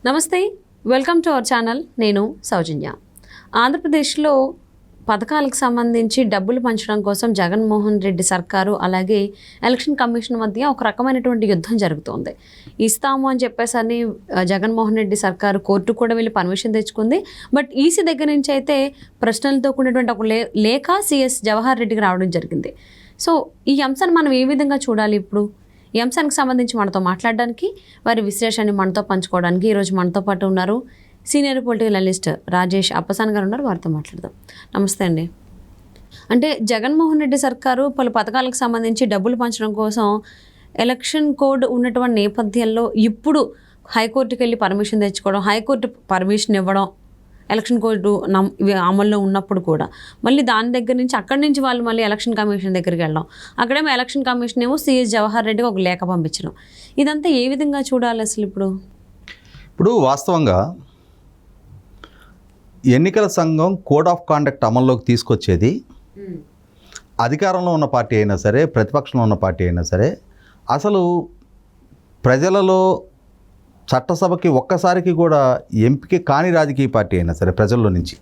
నమస్తే, welcome to our channel. నేను సౌజన్య. ఆంధ్రప్రదేశ్లో పథకాలకు సంబంధించి డబ్బులు పంచడం కోసం జగన్మోహన్ రెడ్డి సర్కారు అలాగే ఎలక్షన్ కమిషన్ మధ్య ఒక రకమైనటువంటి యుద్ధం జరుగుతోంది. ఇస్తాము అని చెప్పేసని జగన్మోహన్ రెడ్డి సర్కారు కోర్టు కూడా వెళ్ళి పర్మిషన్ తెచ్చుకుంది. బట్ ఈసీ దగ్గర నుంచి అయితే ప్రశ్నలతో కూడినటువంటి ఒక లేఖ సిఎస్ జవహర్ రెడ్డికి రావడం జరిగింది. సో ఈ అంశాన్ని మనం ఏ విధంగా చూడాలి? ఇప్పుడు ఈ అంశానికి సంబంధించి మనతో మాట్లాడడానికి, వారి విశ్లేషణని మనతో పంచుకోవడానికి ఈరోజు మనతో పాటు ఉన్నారు సీనియర్ పొలిటికల్ అనలిస్ట్ రాజేష్ అప్పసాన్ గారు ఉన్నారు. వారితో మాట్లాడదాం. నమస్తే అండి. అంటే జగన్మోహన్ రెడ్డి సర్కారు పలు పథకాలకు సంబంధించి డబ్బులు పంచడం కోసం ఎలక్షన్ కోడ్ ఉన్నటువంటి నేపథ్యంలో ఇప్పుడు హైకోర్టుకి వెళ్ళి పర్మిషన్ తెచ్చుకోవడం, హైకోర్టు పర్మిషన్ ఇవ్వడం, ఎలక్షన్ కోడ్ అమల్లో ఉన్నప్పుడు కూడా మళ్ళీ దాని దగ్గర నుంచి అక్కడి నుంచి వాళ్ళు మళ్ళీ ఎలక్షన్ కమిషన్ దగ్గరికి వెళ్ళడం, అక్కడేమో ఎలక్షన్ కమిషన్ ఏమో సిఎస్ జవహర్ రెడ్డికి ఒక లేఖ పంపించడం, ఇదంతా ఏ విధంగా చూడాలి అసలు? ఇప్పుడు వాస్తవంగా ఎన్నికల సంఘం కోడ్ ఆఫ్ కాండక్ట్ అమల్లోకి తీసుకొచ్చేది అధికారంలో ఉన్న పార్టీ అయినా సరే, ప్రతిపక్షంలో ఉన్న పార్టీ అయినా సరే, అసలు ప్రజలలో చట్టసభకి ఒక్కసారికి కూడా ఎంపిక కాని రాజకీయ పార్టీ అయినా సరే ప్రజల్లో నుంచి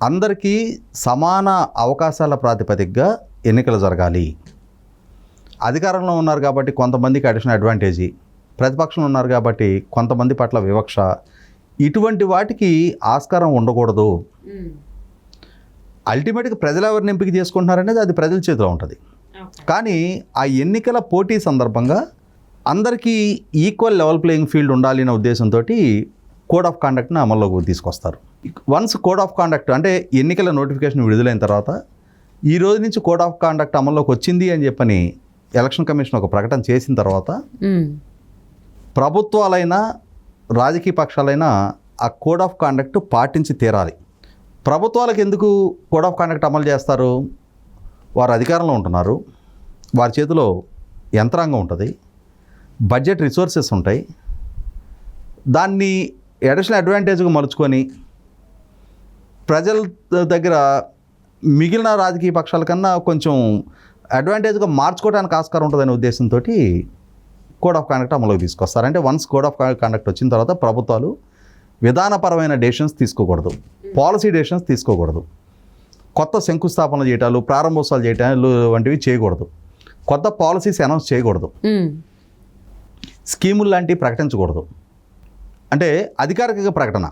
అందరికీ సమాన అవకాశాల ప్రాతిపదికగా ఎన్నికలు జరగాలి. అధికారంలో ఉన్నారు కాబట్టి కొంతమందికి అడిషనల్ అడ్వాంటేజీ, ప్రతిపక్షంలో ఉన్నారు కాబట్టి కొంతమంది పట్ల వివక్ష, ఇటువంటి వాటికి ఆస్కారం ఉండకూడదు. అల్టిమేట్గా ప్రజలు ఎవరిని ఎంపిక చేసుకుంటున్నారనేది అది ప్రజల చేతిలో ఉంటుంది. కానీ ఆ ఎన్నికల పోటీ సందర్భంగా అందరికీ ఈక్వల్ లెవెల్ ప్లేయింగ్ ఫీల్డ్ ఉండాలి అనే ఉద్దేశంతో కోడ్ ఆఫ్ కాండక్ట్ని అమల్లోకి తీసుకొస్తారు. వన్స్ కోడ్ ఆఫ్ కాండక్ట్ అంటే ఎన్నికల నోటిఫికేషన్ విడుదలైన తర్వాత ఈ రోజు నుంచి కోడ్ ఆఫ్ కాండక్ట్ అమల్లోకి వచ్చింది అని చెప్పని ఎలక్షన్ కమిషన్ ఒక ప్రకటన చేసిన తర్వాత ప్రభుత్వాలైనా రాజకీయ పక్షాలైనా ఆ కోడ్ ఆఫ్ కాండక్ట్ పాటించి తీరాలి. ప్రభుత్వాలకు ఎందుకు కోడ్ ఆఫ్ కాండక్ట్ అమలు చేస్తారు? వారు అధికారంలో ఉంటున్నారు, వారి చేతిలో యంత్రాంగం ఉంటుంది, బడ్జెట్ రిసోర్సెస్ ఉంటాయి. దాన్ని అడిషనల్ అడ్వాంటేజ్గా మలుచుకొని ప్రజల దగ్గర మిగిలిన రాజకీయ పక్షాల కన్నా కొంచెం అడ్వాంటేజ్గా మార్చుకోవడానికి ఆస్కారం ఉంటుందనే ఉద్దేశంతో కోడ్ ఆఫ్ కాండక్ట్ అమలుకి తీసుకొస్తారు. అంటే వన్స్ కోడ్ ఆఫ్ కాండక్ట్ వచ్చిన తర్వాత ప్రభుత్వాలు విధానపరమైన డెసిషన్స్ తీసుకోకూడదు, పాలసీ డెసిషన్స్ తీసుకోకూడదు, కొత్త శంకుస్థాపనలు చేయటాలు, ప్రారంభోత్సవాలు చేయటాలు వంటివి చేయకూడదు, కొత్త పాలసీస్ అనౌన్స్ చేయకూడదు, స్కీములు లాంటివి ప్రకటించకూడదు. అంటే అధికారిక ప్రకటన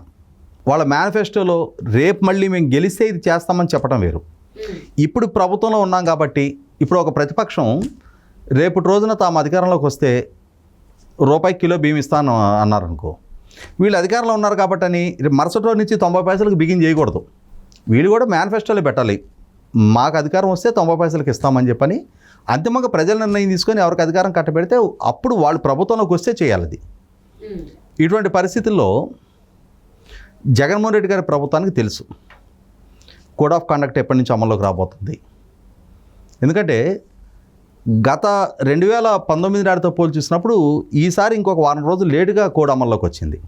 వాళ్ళ మేనిఫెస్టోలో రేపు మళ్ళీ మేము గెలిస్తే ఇది చేస్తామని చెప్పడం వేరు. ఇప్పుడు ప్రభుత్వంలో ఉన్నాం కాబట్టి ఇప్పుడు ఒక ప్రతిపక్షం రేపటి రోజున తాము అధికారంలోకి వస్తే రూపాయి కిలో బియ్యం ఇస్తాను అన్నారనుకో, వీళ్ళు అధికారంలో ఉన్నారు కాబట్టి అని మరుసటి రోజు నుంచి 90 పైసలకు బిగిన్ చేయకూడదు. వీళ్ళు కూడా మేనిఫెస్టోలో పెట్టాలి, మాకు అధికారం వస్తే 90 పైసలకు ఇస్తామని చెప్పని అంతిమంగా ప్రజల నిర్ణయం తీసుకొని ఎవరికి అధికారం కట్టబెడితే అప్పుడు వాళ్ళు ప్రభుత్వంలోకి వస్తే చేయాలి. ఇటువంటి పరిస్థితుల్లో జగన్మోహన్ రెడ్డి గారి ప్రభుత్వానికి తెలుసు కోడ్ ఆఫ్ కాండక్ట్ ఎప్పటి నుంచి అమల్లోకి రాబోతుంది. ఎందుకంటే గత 2019 నాటితో పోల్చి చూసినప్పుడు ఈసారి ఇంకొక వారం రోజులు లేటుగా కోడ్ అమల్లోకి వచ్చింది.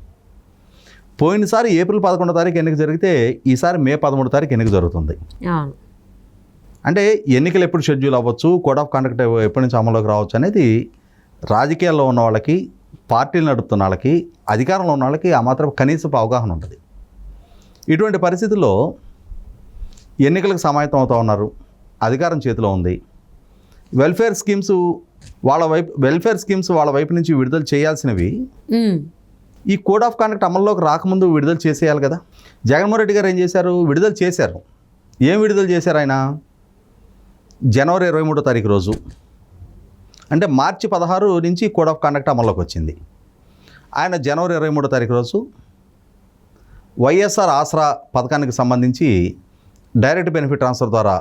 పోయినసారి ఏప్రిల్ 11వ తారీఖు ఎన్నిక జరిగితే ఈసారి మే 13వ తారీఖు ఎన్నిక జరుగుతుంది. అంటే ఎన్నికలు ఎప్పుడు షెడ్యూల్ అవ్వచ్చు, కోడ్ ఆఫ్ కాండక్ట్ ఎప్పటి నుంచి అమల్లోకి రావచ్చు అనేది రాజకీయాల్లో ఉన్న వాళ్ళకి, పార్టీలు నడుపుతున్న వాళ్ళకి, అధికారంలో ఉన్న వాళ్ళకి ఆ మాత్రం కనీసపు అవగాహన ఉంటుంది. ఇటువంటి పరిస్థితుల్లో ఎన్నికలకు సమాయత్తం అవుతూ ఉన్నారు, అధికారం చేతిలో ఉంది. వెల్ఫేర్ స్కీమ్స్ వాళ్ళ వైపు నుంచి విడుదల చేయాల్సినవి ఈ కోడ్ ఆఫ్ కాండక్ట్ అమల్లోకి రాకముందు విడుదల చేసేయాలి కదా. జగన్మోహన్ రెడ్డి గారు ఏం చేశారు? విడుదల చేశారు. ఏం విడుదల చేశారు ఆయన? జనవరి 23వ తారీఖు రోజు, అంటే మార్చి 16 నుంచి కోడ్ ఆఫ్ కాండక్ట్ అమల్లోకి వచ్చింది. ఆయన జనవరి 23వ తారీఖు రోజు వైఎస్ఆర్ ఆసరా పథకానికి సంబంధించి డైరెక్ట్ బెనిఫిట్ ట్రాన్స్ఫర్ ద్వారా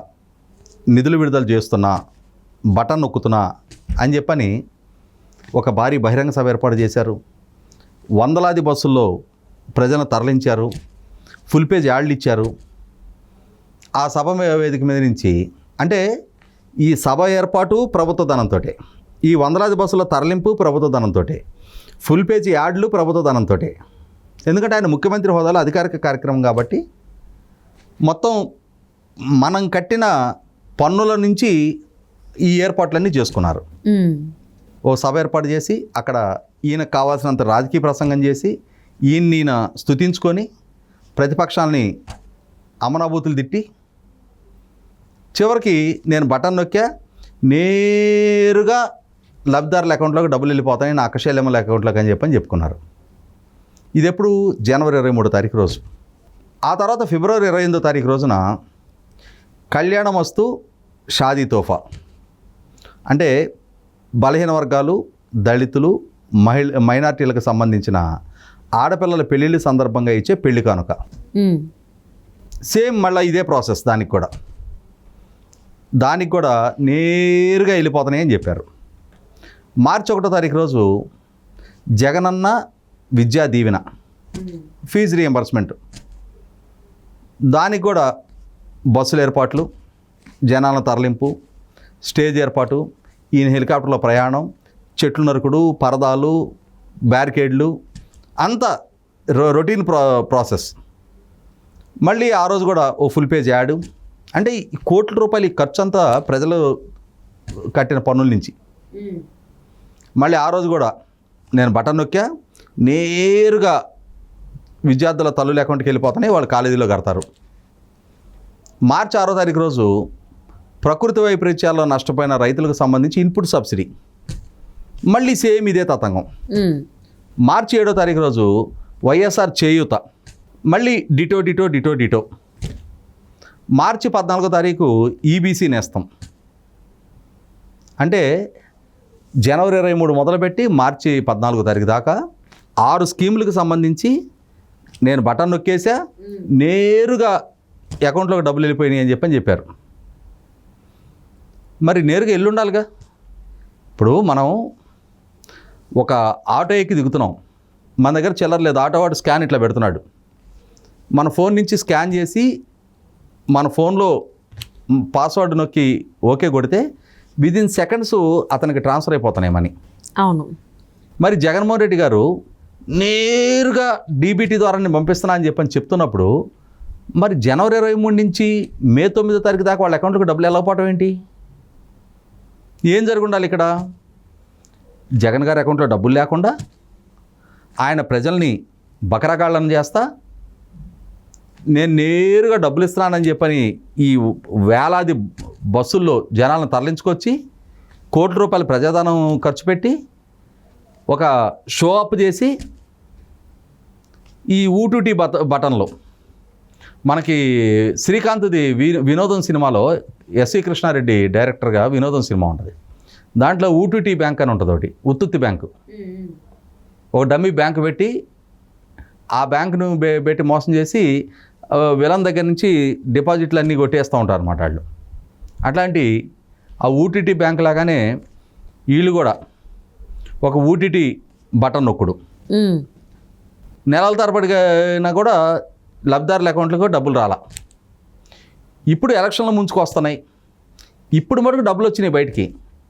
నిధులు విడుదల చేస్తున్నా, బటన్ నొక్కుతున్నా అని చెప్పని ఒక భారీ బహిరంగ సభ ఏర్పాటు చేశారు. వందలాది బస్సుల్లో ప్రజలను తరలించారు, ఫుల్ పేజ్ యాడ్లు ఇచ్చారు. ఆ సభ వేదిక మీద నుంచి, అంటే ఈ సభ ఏర్పాటు ప్రభుత్వ ధనంతో, ఈ వందలాది బస్సుల తరలింపు ప్రభుత్వ ధనంతో, ఫుల్ పేజీ యాడ్లు ప్రభుత్వ ధనంతో. ఎందుకంటే ఆయన ముఖ్యమంత్రి హోదాలో అధికారిక కార్యక్రమం కాబట్టి మొత్తం మనం కట్టిన పన్నుల నుంచి ఈ ఏర్పాట్లన్నీ చేసుకున్నారు. ఓ సభ ఏర్పాటు చేసి అక్కడ ఈయనకు కావాల్సినంత రాజకీయ ప్రసంగం చేసి ఈయన స్తుతించుకొని ప్రతిపక్షాలని అమనాభూతులు తిట్టి చివరికి నేను బటన్ నొక్కా నేరుగా లబ్ధిదారుల అకౌంట్లోకి డబ్బులు వెళ్ళిపోతాయి నా అక్కశైలమ్మల అకౌంట్లోకి అని చెప్పుకున్నారు. ఇది ఎప్పుడు జనవరి 23 తారీఖు రోజు. ఆ తర్వాత ఫిబ్రవరి 28 తారీఖు రోజున కళ్యాణమస్తు షాదీ తోఫా అంటే బలహీన వర్గాలు, దళితులు, మైనార్టీలకు సంబంధించిన ఆడపిల్లల పెళ్ళిళ్ళ సందర్భంగా ఇచ్చే పెళ్లి కానుక. సేమ్ మళ్ళీ ఇదే ప్రాసెస్. దానికి కూడా నేరుగా వెళ్ళిపోతున్నాయి అని చెప్పారు. మార్చి 1 తారీఖు రోజు జగనన్న విద్యా దీవెన ఫీజు రియంబర్స్మెంట్, దానికి కూడా బస్సుల ఏర్పాట్లు, జనాల తరలింపు, స్టేజ్ ఏర్పాటు, ఈయన హెలికాప్టర్లో ప్రయాణం, చెట్లు నరుకుడు, పరదాలు, బ్యారికేడ్లు, అంతా రొటీన్ ప్రాసెస్. మళ్ళీ ఆ రోజు కూడా ఓ ఫుల్ పేజ్ యాడ్. అంటే కోట్ల రూపాయలు ఈ ఖర్చు అంతా ప్రజలు కట్టిన పన్నుల నుంచి. మళ్ళీ ఆ రోజు కూడా నేను బటన్ నొక్కా నేరుగా విద్యార్థుల తల్లుల అకౌంట్కి వెళ్ళిపోతానే వాళ్ళు కాలేజీలో కడతారు. మార్చి 6వ తారీఖు రోజు ప్రకృతి వైపరీత్యాల్లో నష్టపోయిన రైతులకు సంబంధించి ఇన్పుట్ సబ్సిడీ, మళ్ళీ సేమ్ ఇదే తతంగం. మార్చి 7వ తారీఖు రోజు వైఎస్ఆర్ చేయూత, మళ్ళీ డిటో. మార్చి 14వ తారీఖు ఈబీసీ నేస్తం. అంటే జనవరి 23 మొదలుపెట్టి మార్చి 14వ తారీఖు దాకా 6 స్కీములకు సంబంధించి నేను బటన్ నొక్కేసా నేరుగా అకౌంట్లోకి డబ్బులు వెళ్ళిపోయినాయి అని చెప్పారు. మరి నేరుగా వెళ్ళి ఉండాలిగా. ఇప్పుడు మనం ఒక ఆటో ఎక్కి దిగుతున్నాం, మన దగ్గర చిల్లర లేదు, ఆటో వాడు స్కాన్ ఇట్లా పెడుతున్నాడు, మన ఫోన్ నుంచి స్కాన్ చేసి మన ఫోన్లో పాస్వర్డ్ నొక్కి ఓకే కొడితే విదిన్ సెకండ్స్ అతనికి ట్రాన్స్ఫర్ అయిపోతున్నాయి మనీ. అవును. మరి జగన్మోహన్ రెడ్డి గారు నేరుగా డీబీటీ ద్వారా నేను పంపిస్తున్నా అని చెప్తున్నప్పుడు మరి జనవరి 23 నుంచి మే 9వ తారీఖు దాకా వాళ్ళ అకౌంట్కి డబ్బులు ఎలా పోవటం ఏంటి? ఏం జరిగి ఉండాలి ఇక్కడ? జగన్ గారి అకౌంట్లో డబ్బులు లేకుండా ఆయన ప్రజల్ని బకరగాళ్ళని చేస్తా నేను నేరుగా డబ్బులు ఇస్తున్నానని చెప్పని ఈ వేలాది బస్సుల్లో జనాలను తరలించుకొచ్చి కోట్ల రూపాయల ప్రజాధనం ఖర్చు పెట్టి ఒక షో అప్ చేసి ఈ ఊటుటి బటన్లో మనకి శ్రీకాంత్ది వినోదం సినిమాలో ఎస్వి కృష్ణారెడ్డి డైరెక్టర్గా వినోదం సినిమా ఉంటుంది. దాంట్లో ఊటుటి బ్యాంక్ అని ఉంటుంది ఒకటి, ఉత్తుత్తి బ్యాంకు. ఒక డమ్మీ బ్యాంకు పెట్టి ఆ బ్యాంకును పెట్టి మోసం చేసి విలన్ దగ్గర నుంచి డిపాజిట్లు అన్నీ కొట్టేస్తూ ఉంటారు అన్నమాట వాళ్ళు. అట్లాంటి ఆ ఊటీటీ బ్యాంక్ లాగానే వీళ్ళు కూడా ఒక ఊటీటీ బటన్ నొక్కుడు. నెలల తరబడిగా కూడా లబ్ధిదారుల అకౌంట్లకు డబ్బులు రాలా. ఇప్పుడు ఎలక్షన్లు ముంచుకొస్తున్నాయి. ఇప్పుడు మటుకు డబ్బులు వచ్చినాయి బయటికి.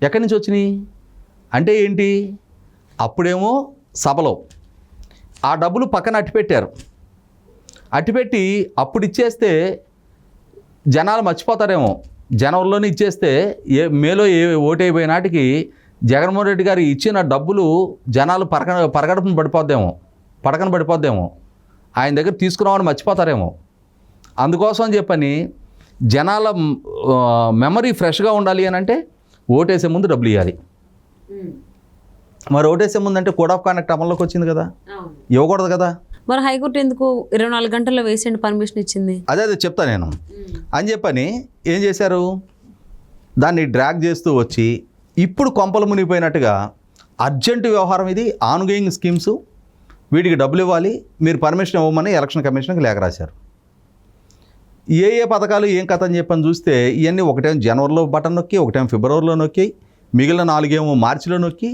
ఎక్కడి నుంచి వచ్చినాయి అంటే ఏంటి? అప్పుడేమో సభలో ఆ డబ్బులు పక్కన అట్టిపెట్టారు. అట్టిపెట్టి అప్పుడు ఇచ్చేస్తే జనాలు మర్చిపోతారేమో, జనవరిలోనే ఇచ్చేస్తే మేలో ఓటైపోయిన నాటికి జగన్మోహన్ రెడ్డి గారు ఇచ్చిన డబ్బులు జనాలు పరగడపన పడిపోద్దేమో, ఆయన దగ్గర తీసుకున్నామని మర్చిపోతారేమో. అందుకోసం అని చెప్పని జనాల మెమరీ ఫ్రెష్గా ఉండాలి అని అంటే ఓటేసే ముందు డబ్బులు ఇవ్వాలి. మరి ఓటేసే ముందు అంటే కోడ్ ఆఫ్ కాండక్ట్ అమల్లోకి వచ్చింది కదా, ఇవ్వకూడదు కదా. మరి హైకోర్టు ఎందుకు 24 గంటల్లో వేసేయండి పర్మిషన్ ఇచ్చింది? అదే చెప్తా నేను అని చెప్పని ఏం చేశారు, దాన్ని డ్రాగ్ చేస్తూ వచ్చి ఇప్పుడు కొంపలు మునిగిపోయినట్టుగా అర్జెంటు వ్యవహారం ఇది, ఆన్గోయింగ్ స్కీమ్స్, వీటికి డబ్బులు ఇవ్వాలి, మీరు పర్మిషన్ ఇవ్వమని ఎలక్షన్ కమిషన్కి లేఖ రాశారు. ఏ పథకాలు ఏం కథ అని చెప్పని చూస్తే ఇవన్నీ ఒకటేమో జనవరిలో బటన్ నొక్కి, ఒకటేమో ఫిబ్రవరిలో నొక్కి, మిగిలిన 4 ఏమో మార్చిలో నొక్కి.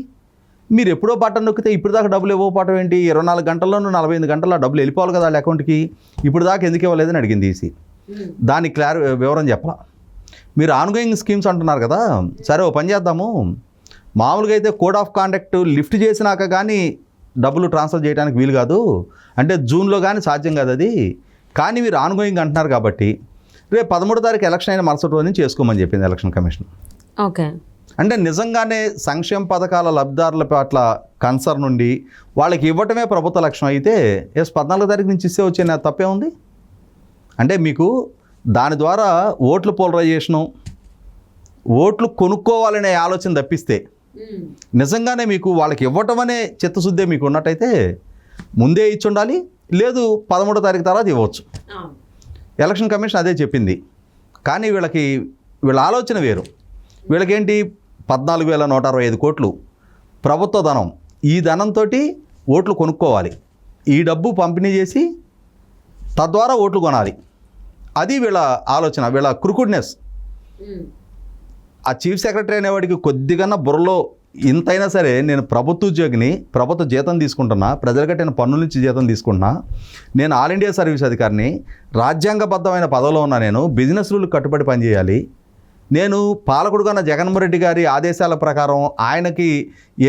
మీరు ఎప్పుడో బటన్ నొక్కితే ఇప్పుడు దాకా డబ్బులు ఇవ్వకపోవటం ఏంటి? 24 గంటల్లోనూ 48 గంటల్లో డబ్బులు వెళ్ళిపోవాలి కదా వాళ్ళ అకౌంట్కి. ఇప్పుడు దాకా ఎందుకు ఇవ్వలేదని అడిగింది ఈసీ. దానికి వివరం చెప్పాల. మీరు ఆన్గోయింగ్ స్కీమ్స్ అంటున్నారు కదా, సరే ఓ పని చేద్దాము, మామూలుగా అయితే కోడ్ ఆఫ్ కాండక్ట్ లిఫ్ట్ చేసినాక కానీ డబ్బులు ట్రాన్స్ఫర్ చేయడానికి వీలు కాదు, అంటే జూన్లో కానీ సాధ్యం కాదు అది. కానీ మీరు ఆన్గోయింగ్ అంటున్నారు కాబట్టి రేపు 13వ తారీఖు ఎలక్షన్ అయిన మరుసటి రోజు నుంచి చేసుకోమని చెప్పింది ఎలక్షన్ కమిషన్. ఓకే. అంటే నిజంగానే సంక్షేమ పథకాల లబ్ధిదారుల పట్ల కన్సర్న్ ఉండి వాళ్ళకి ఇవ్వటమే ప్రభుత్వ లక్ష్యం అయితే 14 తారీఖు నుంచి ఇస్తే వచ్చే తప్పే ఉంది. అంటే మీకు దాని ద్వారా ఓట్ల పోలరైజేషను, ఓట్లు కొనుక్కోవాలనే ఆలోచన తప్పిస్తే నిజంగానే మీకు వాళ్ళకి ఇవ్వటం అనే చిత్తశుద్ధే మీకు ఉన్నట్టయితే ముందే ఇచ్చి ఉండాలి, లేదు 13వ తారీఖు తర్వాత ఇవ్వచ్చు. ఎలక్షన్ కమిషన్ అదే చెప్పింది. కానీ వీళ్ళ ఆలోచన వేరు. వీళ్ళకేంటి 14,165 కోట్లు ప్రభుత్వ ధనం, ఈ ధనంతో ఓట్లు కొనుక్కోవాలి, ఈ డబ్బు పంపిణీ చేసి తద్వారా ఓట్లు కొనాలి. అది వీళ్ళ ఆలోచన, వీళ్ళ క్రుకుడ్నెస్. ఆ చీఫ్ సెక్రటరీ అనేవాడికి కొద్దిగా బుర్రలో ఇంతైనా సరే నేను ప్రభుత్వ ఉద్యోగిని, ప్రభుత్వ జీతం తీసుకుంటున్నా, ప్రజలు కట్టిన పన్నుల నుంచి జీతం తీసుకుంటున్నా, నేను ఆల్ ఇండియా సర్వీస్ అధికారిని, రాజ్యాంగబద్ధమైన పదవిలో ఉన్నా, నేను బిజినెస్ రూల్ కట్టుబడి పనిచేయాలి, నేను పాలకుడుగా ఉన్న జగన్మోహన్ రెడ్డి గారి ఆదేశాల ప్రకారం ఆయనకి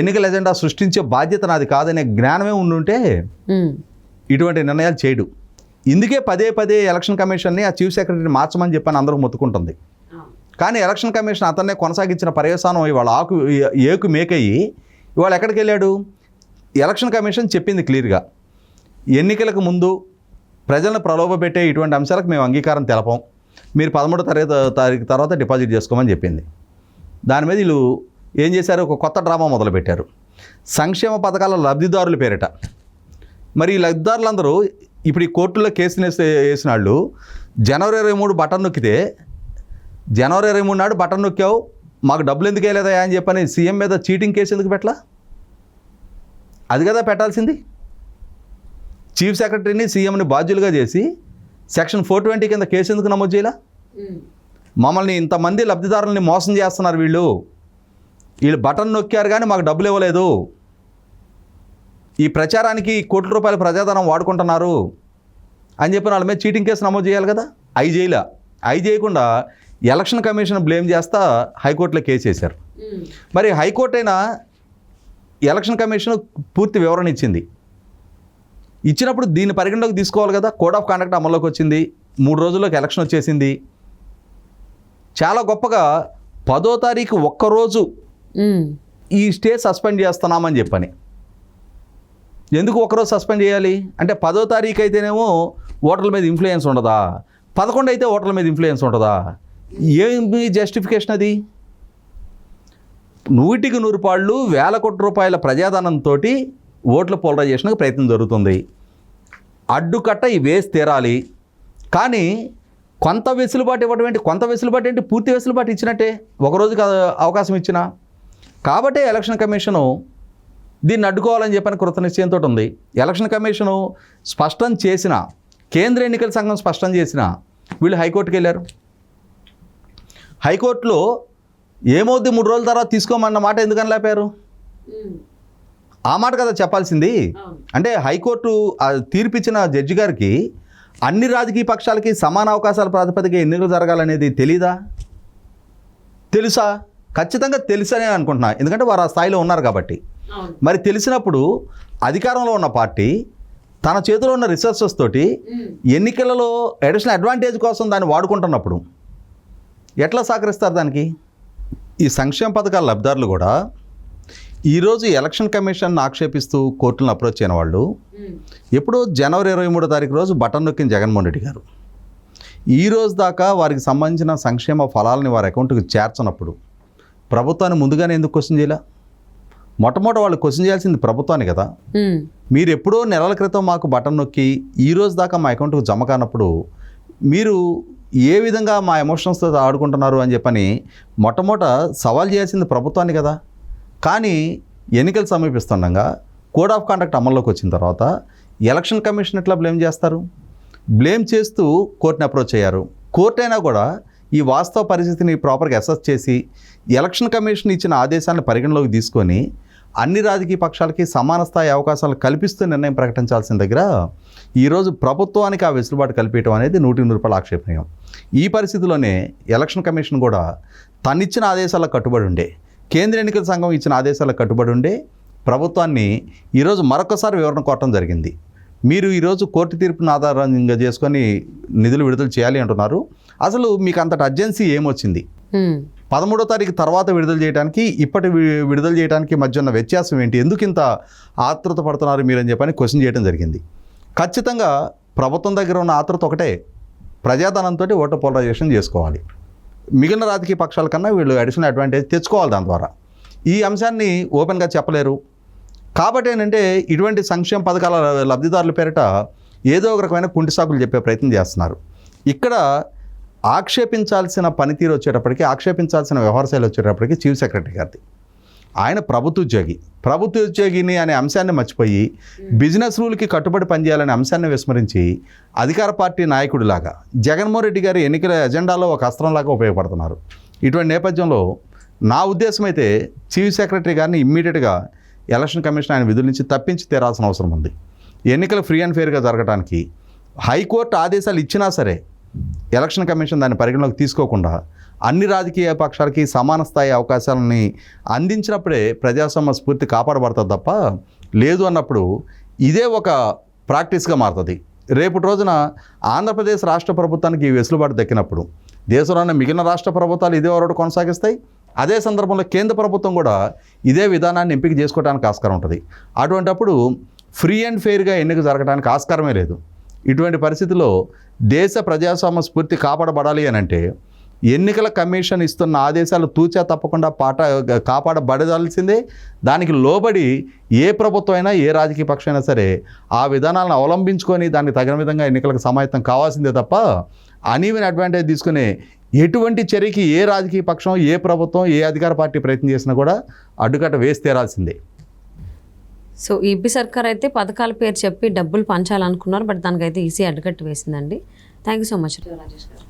ఎన్నికల ఎజెండా సృష్టించే బాధ్యత నాది కాదనే జ్ఞానమే ఉండుంటే ఇటువంటి నిర్ణయాలు చేయడు. ఇందుకే పదే ఎలక్షన్ కమిషన్ని ఆ చీఫ్ సెక్రటరీని మార్చమని చెప్పని అందరూ మొత్తుకుంటుంది. కానీ ఎలక్షన్ కమిషన్ అతన్నే కొనసాగించిన పర్యవసానం ఇవాళ ఏకు మేకయ్యి ఇవాళ ఎక్కడికి వెళ్ళాడు? ఎలక్షన్ కమిషన్ చెప్పింది క్లియర్గా, ఎన్నికలకు ముందు ప్రజలను ప్రలోభపెట్టే ఇటువంటి అంశాలకు మేము అంగీకారం తెలపం, మీరు 13వ తారీఖు తర్వాత డిపాజిట్ చేసుకోమని చెప్పింది. దాని మీద వీళ్ళు ఏం చేశారు? ఒక కొత్త డ్రామా మొదలుపెట్టారు. సంక్షేమ పథకాల లబ్ధిదారుల పేరిట. మరి ఈ లబ్ధిదారులందరూ ఇప్పుడు ఈ కోర్టుల్లో కేసులు వేసిన వాళ్ళు జనవరి 23 బటన్ నొక్కితే, జనవరి 23 నాడు బటన్ నొక్కావు, మాకు డబ్బులు ఎందుకు వేయలేదా అని చెప్పని సీఎం మీద చీటింగ్ కేసు ఎందుకు పెట్టలా? అది కదా పెట్టాల్సింది. చీఫ్ సెక్రటరీని సీఎంని బాధ్యులుగా చేసి సెక్షన్ 420 కింద కేసు ఎందుకు నమోదు చేయాల? మమ్మల్ని ఇంతమంది లబ్ధిదారులని మోసం చేస్తున్నారు, వీళ్ళు బటన్ నొక్కారు కానీ మాకు డబ్బులు ఇవ్వలేదు, ఈ ప్రచారానికి కోట్ల రూపాయల ప్రజాధనం వాడుకుంటున్నారు అని చెప్పిన వాళ్ళ మీద చీటింగ్ కేసు నమోదు చేయాలి కదా. అవి చేయకుండా ఎలక్షన్ కమిషన్ బ్లేమ్ చేస్తా హైకోర్టులో కేసు వేశారు. మరి హైకోర్టు అయినా ఎలక్షన్ కమిషన్ పూర్తి వివరణ ఇచ్చినప్పుడు దీన్ని పరిగణలోకి తీసుకోవాలి కదా. కోడ్ ఆఫ్ కాండక్ట్ అమల్లోకి వచ్చింది, 3 రోజుల్లోకి ఎలక్షన్ వచ్చేసింది. చాలా గొప్పగా 10వ తారీఖు ఒక్కరోజు ఈ స్టే సస్పెండ్ చేస్తున్నామని చెప్పని. ఎందుకు ఒకరోజు సస్పెండ్ చేయాలి అంటే 10వ తారీఖు అయితేనేమో ఓటర్ల మీద ఇన్ఫ్లుయెన్స్ ఉండదా, 11 అయితే ఓటర్ల మీద ఇన్ఫ్లుయెన్స్ ఉండదా? ఏమి జస్టిఫికేషన్ అది? 100కి 100 పాళ్ళు వేల కోట్ల రూపాయల ప్రజాధనంతో ఓట్ల పోలరైజేషన్కి ప్రయత్నం జరుగుతుంది. అడ్డుకట్ట ఈ వేసి తీరాలి. కానీ కొంత వెసులుబాటు ఇవ్వడం ఏంటి? కొంత వెసులుబాటు ఏంటి? పూర్తి వెసులుబాటు ఇచ్చినట్టే, ఒకరోజుకి అవకాశం ఇచ్చిన. కాబట్టే ఎలక్షన్ కమిషను దీన్ని అడ్డుకోవాలని చెప్పని కృతనిశ్చయంతో ఉంది. ఎలక్షన్ కమిషను స్పష్టం చేసిన, కేంద్ర ఎన్నికల సంఘం స్పష్టం చేసిన, వీళ్ళు హైకోర్టుకి వెళ్ళారు. హైకోర్టులో ఏమవుద్ది 3 రోజుల తర్వాత తీసుకోమన్న మాట ఎందుకని లేపారు? ఆ మాట కదా చెప్పాల్సింది. అంటే హైకోర్టు తీర్పిచ్చిన జడ్జి గారికి అన్ని రాజకీయ పక్షాలకి సమాన అవకాశాల ప్రాతిపదిక ఎన్నికలు జరగాలనేది తెలీదా? తెలుసా? ఖచ్చితంగా తెలుసనే అనుకుంటున్నా, ఎందుకంటే వారు ఆ స్థాయిలో ఉన్నారు కాబట్టి. మరి తెలిసినప్పుడు అధికారంలో ఉన్న పార్టీ తన చేతిలో ఉన్న రిసోర్సెస్ తోటి ఎన్నికలలో అడిషనల్ అడ్వాంటేజ్ కోసం దాన్ని వాడుకుంటున్నప్పుడు ఎట్లా సహకరిస్తారు దానికి? ఈ సంక్షేమ పథకాల లబ్ధిదారులు కూడా ఈరోజు ఎలక్షన్ కమిషన్ ఆక్షేపిస్తూ కోర్టులను అప్రోచ్ అయిన వాళ్ళు ఎప్పుడో జనవరి 23వ తారీఖు రోజు బటన్ నొక్కిన జగన్మోహన్ రెడ్డి గారు ఈ రోజు దాకా వారికి సంబంధించిన సంక్షేమ ఫలాలని వారి అకౌంట్కి చేర్చనప్పుడు ప్రభుత్వాన్ని ముందుగానే ఎందుకు క్వశ్చన్ చేయాల? మొట్టమొదటి వాళ్ళు క్వశ్చన్ చేయాల్సింది ప్రభుత్వాన్ని కదా. మీరు ఎప్పుడో నెలల క్రితం మాకు బటన్ నొక్కి ఈ రోజు దాకా మా అకౌంట్కు జమ కానప్పుడు మీరు ఏ విధంగా మా ఎమోషన్స్తో ఆడుకుంటున్నారు అని చెప్పని మొట్టమొదట సవాల్ చేయాల్సింది ప్రభుత్వాన్ని కదా. కానీ ఎన్నికలు సమీపిస్తుండగా కోడ్ ఆఫ్ కాండక్ట్ అమల్లోకి వచ్చిన తర్వాత ఎలక్షన్ కమిషన్ ఎట్లా బ్లేమ్ చేస్తారు? బ్లేమ్ చేస్తూ కోర్టుని అప్రోచ్ అయ్యారు. కోర్టు అయినా కూడా ఈ వాస్తవ పరిస్థితిని ప్రాపర్గా అసెస్ చేసి ఎలక్షన్ కమిషన్ ఇచ్చిన ఆదేశాలను పరిగణలోకి తీసుకొని అన్ని రాజకీయ పక్షాలకి సమాన స్థాయి అవకాశాలు కల్పిస్తూ నిర్ణయం ప్రకటించాల్సిన దగ్గర ఈరోజు ప్రభుత్వానికి ఆ వెసులుబాటు కల్పించడం అనేది 100 రూపాయల ఆక్షేపణీయం. ఈ పరిస్థితిలోనే ఎలక్షన్ కమిషన్ కూడా తనిచ్చిన ఆదేశాలకు కట్టుబడి ఉండే, కేంద్ర ఎన్నికల సంఘం ఇచ్చిన ఆదేశాలకు కట్టుబడి ఉండే ప్రభుత్వాన్ని ఈరోజు మరొకసారి వివరణ కోరటం జరిగింది. మీరు ఈరోజు కోర్టు తీర్పును ఆధారంగా చేసుకొని నిధులు విడుదల చేయాలి అంటున్నారు. అసలు మీకు అంతటి అర్జెన్సీ ఏమొచ్చింది? 13వ తారీఖు తర్వాత విడుదల చేయడానికి విడుదల చేయడానికి మధ్య ఉన్న వ్యత్యాసం ఏంటి, ఎందుకు ఇంత ఆతృత పడుతున్నారు మీరని చెప్పని క్వశ్చన్ చేయడం జరిగింది. ఖచ్చితంగా ప్రభుత్వం దగ్గర ఉన్న ఆతృత ఒకటే, ప్రజాధనంతో ఓటర్ పోలరైజేషన్ చేసుకోవాలి. మిగిలిన రాజకీయ పక్షాల కన్నా వీళ్ళు అడిషనల్ అడ్వాంటేజ్ తెచ్చుకోవాలి. దాని ద్వారా ఈ అంశాన్ని ఓపెన్గా చెప్పలేరు. కాబట్టి ఏంటంటే ఇటువంటి సంక్షేమ పథకాల లబ్ధిదారుల పేరిట ఏదో ఒక రకమైన కుంటి సాకులు చెప్పే ప్రయత్నం చేస్తున్నారు. ఇక్కడ ఆక్షేపించాల్సిన పనితీరు వచ్చేటప్పటికి, ఆక్షేపించాల్సిన వ్యవహార శైలి వచ్చేటప్పటికి చీఫ్ సెక్రటరీ గారిది. ఆయన ప్రభుత్వ ఉద్యోగిని అనే అంశాన్ని మర్చిపోయి బిజినెస్ రూల్కి కట్టుబడి పనిచేయాలనే అంశాన్ని విస్మరించి అధికార పార్టీ నాయకుడిలాగా జగన్మోహన్ రెడ్డి గారి ఎన్నికల ఎజెండాలో ఒక అస్త్రంలాగా ఉపయోగపడుతున్నారు. ఇటువంటి నేపథ్యంలో నా ఉద్దేశం అయితే చీఫ్ సెక్రటరీ గారిని ఇమ్మీడియట్గా ఎలక్షన్ కమిషన్ ఆయన విధుల నుంచి తప్పించి తీరాల్సిన అవసరం ఉంది. ఎన్నికలు ఫ్రీ అండ్ ఫెయిర్గా జరగడానికి హైకోర్టు ఆదేశాలు ఇచ్చినా సరే ఎలక్షన్ కమిషన్ దాన్ని పరిగణలోకి తీసుకోకుండా అన్ని రాజకీయ పక్షాలకి సమాన స్థాయి అవకాశాలని అందించినప్పుడే ప్రజాస్వామ్య స్ఫూర్తి కాపాడబడుతుంది తప్ప, లేదు అన్నప్పుడు ఇదే ఒక ప్రాక్టీస్గా మారుతుంది. రేపటి రోజున ఆంధ్రప్రదేశ్ రాష్ట్ర ప్రభుత్వానికి ఈ వెసులుబాటు దక్కినప్పుడు దేశంలోని మిగిలిన రాష్ట్ర ప్రభుత్వాలు ఇదే వరకు కొనసాగిస్తాయి. అదే సందర్భంలో కేంద్ర ప్రభుత్వం కూడా ఇదే విధానాన్ని ఎంపిక చేసుకోవడానికి ఆస్కారం ఉంటుంది. అటువంటప్పుడు ఫ్రీ అండ్ ఫెయిర్గా ఎన్నిక జరగడానికి ఆస్కారమే లేదు. ఇటువంటి పరిస్థితుల్లో దేశ ప్రజాస్వామ్య స్ఫూర్తి కాపాడబడాలి అని అంటే ఎన్నికల కమిషన్ ఇస్తున్న ఆదేశాలు తూచా తప్పకుండా కాపాడబడాల్సిందే. దానికి లోబడి ఏ ప్రభుత్వం అయినా ఏ రాజకీయ పక్షం అయినా సరే ఆ విధానాలను అవలంబించుకొని దానికి తగిన విధంగా ఎన్నికలకు సమాయత్తం కావాల్సిందే తప్ప అనీవెన్ అడ్వాంటేజ్ తీసుకునే ఎటువంటి చర్యకి ఏ రాజకీయ పక్షం, ఏ ప్రభుత్వం, ఏ అధికార పార్టీ ప్రయత్నం చేసినా కూడా అడ్డుకట్ట వేసి తీరాల్సిందే. సో ఏపీ సర్కార్ అయితే పథకాల పేరు చెప్పి డబ్బులు పంచాలనుకున్నారు, బట్ దానికైతే ఈసీ అడ్డుకట్టు వేసిందండి. Thank you so much Rajesh గారు.